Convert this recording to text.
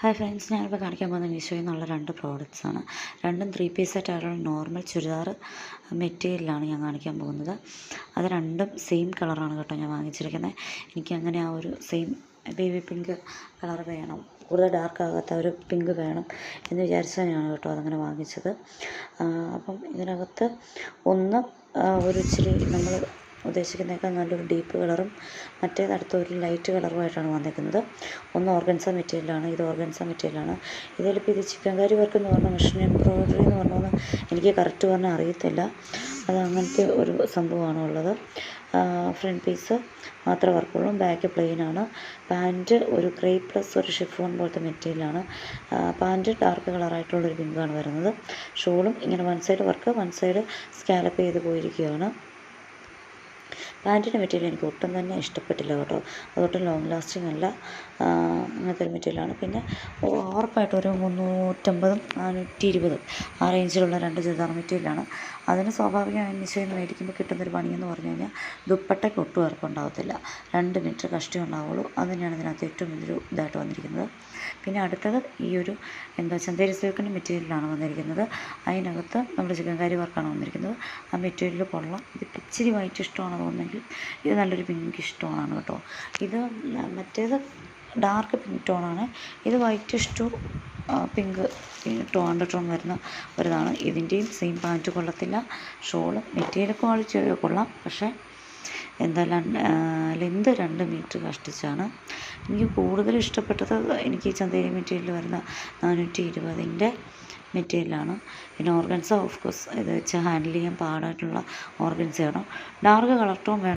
Hi friends, ഞാനിപ്പോൾ കാണിക്കാൻ പോകുന്ന മീഷോയിൽ നിന്നുള്ള 2 പ്രോഡക്റ്റ്സാണ്. രണ്ടും 3 പീസ് സെറ്റായിട്ടുള്ള നോർമൽ ചുരിദാർ മെറ്റീരിയലാണ് ഞാൻ കാണിക്കാൻ പോകുന്നത്. അത് രണ്ടും സെയിം കളറാണ് കേട്ടോ ഞാൻ വാങ്ങിച്ചിരിക്കുന്നത്. എനിക്കങ്ങനെ ആ ഒരു സെയിം ബേബി പിങ്ക് കളർ വേണം, കൂടുതൽ ഡാർക്ക് ആകാത്ത ഒരു പിങ്ക് വേണം എന്ന് വിചാരിച്ചതാണ് കേട്ടോ അതങ്ങനെ വാങ്ങിച്ചത്. അപ്പം ഇതിനകത്ത് ഒന്ന് ഒരു ഇച്ചിരി നമ്മൾ ഉദ്ദേശിക്കുന്നതിനേക്കാൾ നല്ലൊരു ഡീപ്പ് കളറും മറ്റേത് അടുത്ത ഒരു ലൈറ്റ് കളറുമായിട്ടാണ് വന്നിരിക്കുന്നത്. ഒന്ന് ഓർഗൻസ മെറ്റീരിയലാണ്, ഇത് ഓർഗൻസ മെറ്റീരിയലാണ്. ഇതിലിപ്പോൾ ഇത് ചിക്കൻ കറി വർക്ക് എന്ന് പറഞ്ഞാൽ മെഷീൻ എംബ്രോയ്ഡറി എന്ന് പറഞ്ഞാൽ എനിക്ക് കറക്റ്റ് പറഞ്ഞാൽ അറിയത്തില്ല. അത് അങ്ങനത്തെ ഒരു സംഭവമാണ് ഉള്ളത്. ഫ്രണ്ട് പീസ് മാത്രമേ വർക്കുള്ളൂ, ബാക്ക് പ്ലെയിനാണ്. പാൻറ്റ് ഒരു ക്രേപ്പ് പ്ലസ് ഒരു ഷിഫോൺ പോലത്തെ മെറ്റീരിയലാണ്. പാൻറ്റ് ഡാർക്ക് കളറായിട്ടുള്ളൊരു പിങ്കാണ് വരുന്നത്. ഷോളും ഇങ്ങനെ one side work, one side scallop ചെയ്ത് പോയിരിക്കുകയാണ്. പാൻറ്റിൻ്റെ മെറ്റീരിയൽ എനിക്ക് ഒട്ടും തന്നെ ഇഷ്ടപ്പെട്ടില്ല കേട്ടോ, അതൊട്ടും ലോങ് ലാസ്റ്റിംഗ് അല്ല. അങ്ങനത്തെ ഒരു മെറ്റീരിയലാണ്. പിന്നെ ഉറപ്പായിട്ടും ഒരു 350 420 ആ റേഞ്ചിലുള്ള 2 ചുരിദാർ മെറ്റീരിയലാണ്. അതിന് സ്വാഭാവികമായും മീശോയിൽ നിന്ന് മേടിക്കുമ്പോൾ കിട്ടുന്നൊരു പണിയെന്ന് പറഞ്ഞു കഴിഞ്ഞാൽ ദുപ്പട്ടയ്ക്ക് ഒട്ടും ഉറപ്പുണ്ടാകത്തില്ല, 2 മീറ്റർ കഷ്ടി ഉണ്ടാവുള്ളൂ. അത് തന്നെയാണ് ഇതിനകത്ത് ഏറ്റവും വലിയൊരു ഇതായിട്ട് വന്നിരിക്കുന്നത്. പിന്നെ അടുത്തത് ഈ ഒരു ചന്തേരി സിൽക്കിൻ്റെ മെറ്റീരിയലാണ് വന്നിരിക്കുന്നത്. അതിനകത്ത് നമ്മുടെ ചിക്കൻ കറി വർക്കാണ് വന്നിരിക്കുന്നത്. ആ മെറ്റീരിയൽ കൊള്ളാം. ഇത് ഇച്ചിരി വൈറ്റ് ഇഷ്ടമാണ് തോന്നുന്നെങ്കിൽ ഇത് നല്ലൊരു പിങ്ക് ഇഷ്ടമാണ് കേട്ടോ. ഇത് മറ്റേത് ഡാർക്ക് പിങ്ക് ടോണാണ്, ഇത് വൈറ്റ് ടു പിങ്ക് ടോൺ വരുന്ന ഒരിതാണ്. ഇതിൻ്റെയും സെയിം പാൻറ്റ് കൊള്ളത്തില്ല. ഷോള് മെറ്റീരിയൽ ക്വാളിറ്റി കൊള്ളാം, പക്ഷേ എന്തായാലും ലെന്ത് 2 മീറ്റർ കഷ്ടിച്ചാണ്. എനിക്ക് കൂടുതൽ ഇഷ്ടപ്പെട്ടത് എനിക്ക് ഈ ചന്തേരി മെറ്റീരിയൽ വരുന്ന 420ൻ്റെ മെറ്റീരിയലാണ്. പിന്നെ ഓർഗൻസ ഓഫ് കോഴ്സ് ഇത് വെച്ച് ഹാൻഡിൽ ചെയ്യാൻ പാടായിട്ടുള്ള ഓർഗൻസയാണ്. ഡാർക്ക് കളർ ടോൺ വേണം.